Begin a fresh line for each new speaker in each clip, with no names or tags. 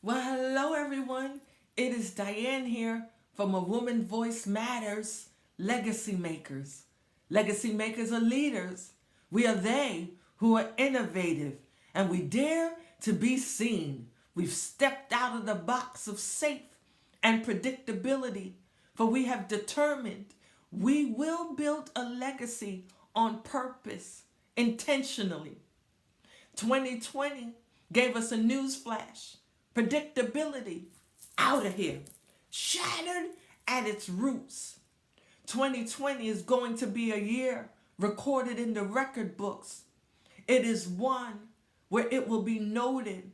Well, hello everyone. It is Diane here from A Woman Voice Matters, Legacy Makers. Legacy makers are leaders. We are they who are innovative and we dare to be seen. We've stepped out of the box of safe and predictability, for we have determined we will build a legacy on purpose, intentionally. 2020 gave us a news flash. Predictability, out of here, shattered at its roots. 2020 is going to be a year recorded in the record books. It is one where it will be noted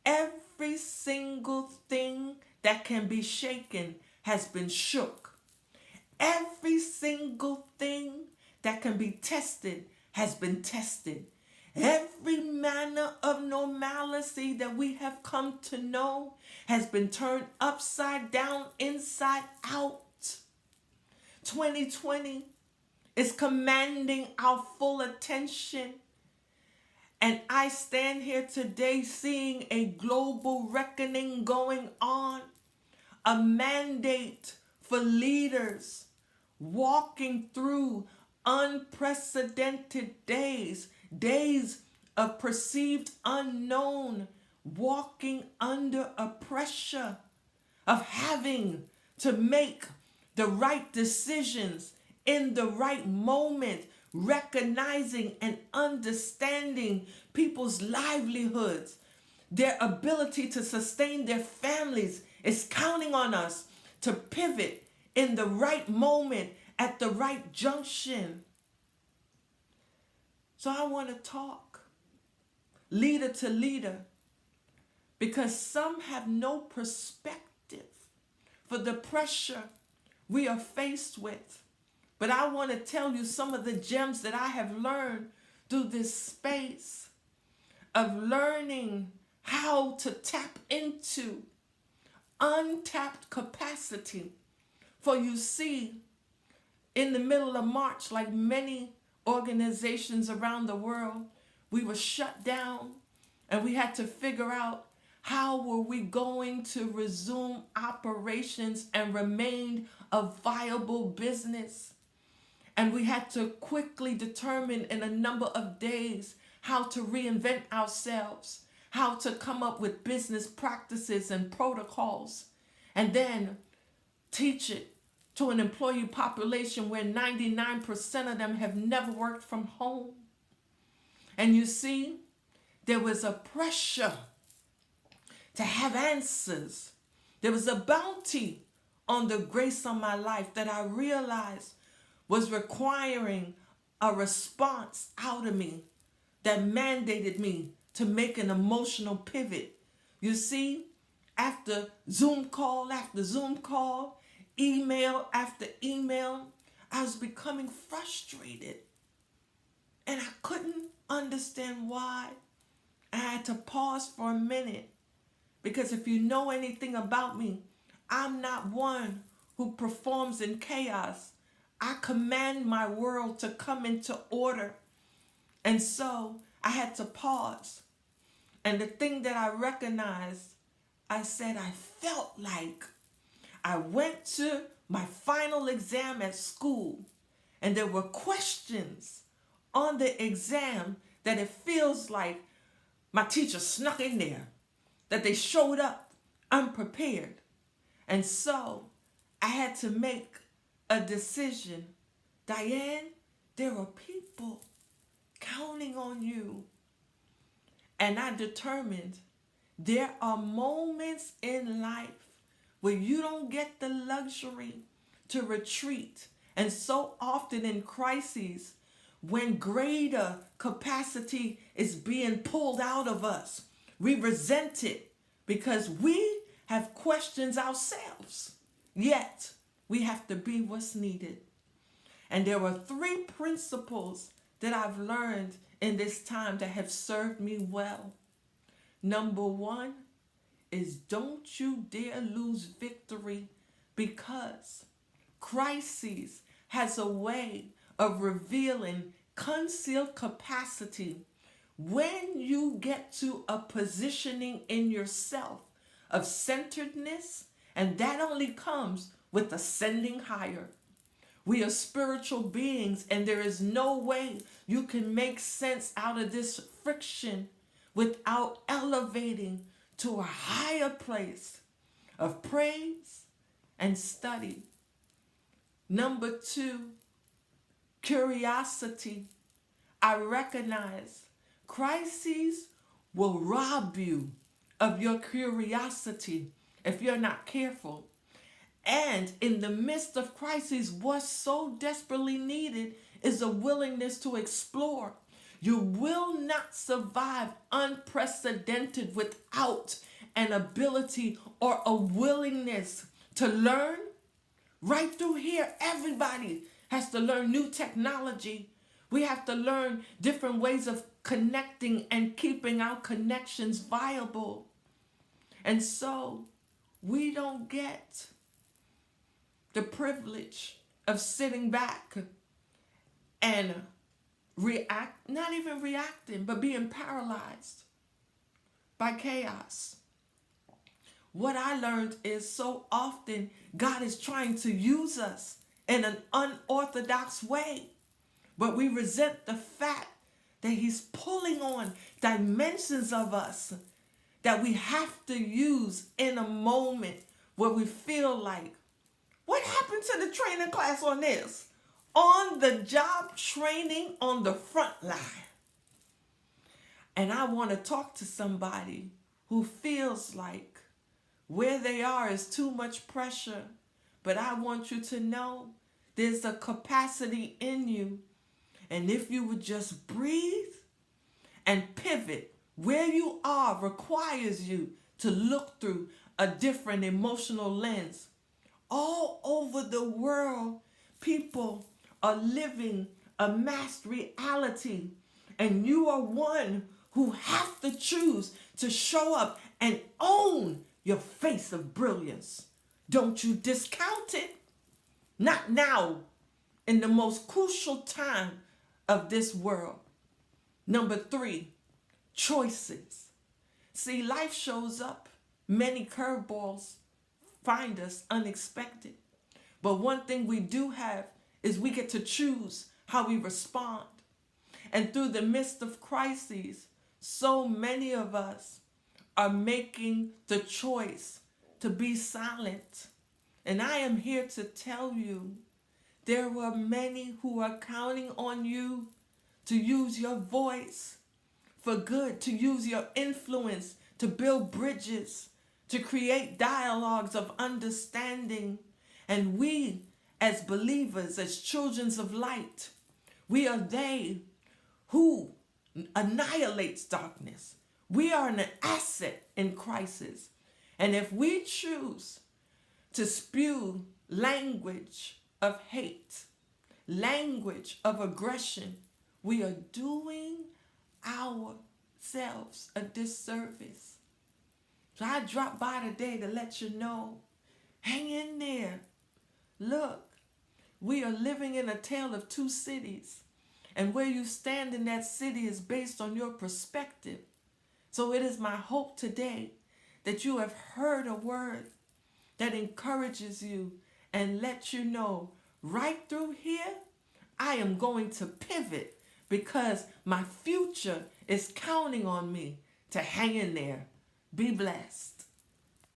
every single thing that can be shaken has been shook. Every single thing that can be tested has been tested. Every manner of normalcy that we have come to know has been turned upside down, inside out. 2020 is commanding our full attention. And I stand here today seeing a global reckoning going on, a mandate for leaders walking through unprecedented days of perceived unknown, walking under a pressure of having to make the right decisions in the right moment, recognizing and understanding people's livelihoods, their ability to sustain their families is counting on us to pivot in the right moment at the right junction. So I want to talk leader to leader, because some have no perspective for the pressure we are faced with. But I want to tell you some of the gems that I have learned through this space of learning how to tap into untapped capacity. For you see, in the middle of March, like many organizations around the world, we were shut down and we had to figure out how were we going to resume operations and remain a viable business. And we had to quickly determine in a number of days how to reinvent ourselves, how to come up with business practices and protocols, and then teach it to an employee population where 99% of them have never worked from home. And you see, there was a pressure to have answers. There was a bounty on the grace on my life that I realized was requiring a response out of me that mandated me to make an emotional pivot. You see, after Zoom call after Zoom call, email after email, I was becoming frustrated. And I couldn't understand why. I had to pause for a minute, because if you know anything about me, I'm not one who performs in chaos. I command my world to come into order. And so I had to pause. And the thing that I recognized, I said, I felt like I went to my final exam at school and there were questions on the exam that it feels like my teacher snuck in there, that they showed up unprepared. And so I had to make a decision. Diane, there are people counting on you. And I determined there are moments in life where you don't get the luxury to retreat. And so often in crises, when greater capacity is being pulled out of us, we resent it because we have questions ourselves. Yet, we have to be what's needed. And there are 3 principles that I've learned in this time that have served me well. Number 1 is don't you dare lose victory, because crises has a way of revealing concealed capacity when you get to a positioning in yourself of centeredness, and that only comes with ascending higher. We are spiritual beings, and there is no way you can make sense out of this friction without elevating to a higher place of praise and study. Number 2, curiosity. I recognize crises will rob you of your curiosity if you're not careful. And in the midst of crises, what's so desperately needed is a willingness to explore. You will not survive unprecedented without an ability or a willingness to learn. Right through here, everybody has to learn new technology. We have to learn different ways of connecting and keeping our connections viable. And so we don't get the privilege of sitting back and not even reacting, but being paralyzed by chaos. What I learned is so often God is trying to use us in an unorthodox way, but we resent the fact that he's pulling on dimensions of us that we have to use in a moment where we feel like, what happened to the training class on this? On the job training on the front line. And I want to talk to somebody who feels like where they are is too much pressure. But I want you to know there's a capacity in you. And if you would just breathe and pivot, where you are requires you to look through a different emotional lens. All over the world, people are living a masked reality, and you are one who have to choose to show up and own your face of brilliance. Don't you discount it. Not now, in the most crucial time of this world. Number 3, choices. See, life shows up. Many curveballs find us unexpected. But one thing we do have is we get to choose how we respond. And through the midst of crises, so many of us are making the choice to be silent. And I am here to tell you, there were many who are counting on you to use your voice for good, to use your influence to build bridges, to create dialogues of understanding. And we, as believers, as children of light, we are they who annihilates darkness. We are an asset in crisis. And if we choose to spew language of hate, language of aggression, we are doing ourselves a disservice. So I dropped by today to let you know, hang in there. Look, we are living in a tale of two cities. And where you stand in that city is based on your perspective. So it is my hope today that you have heard a word that encourages you and lets you know, right through here, I am going to pivot because my future is counting on me to hang in there. Be blessed.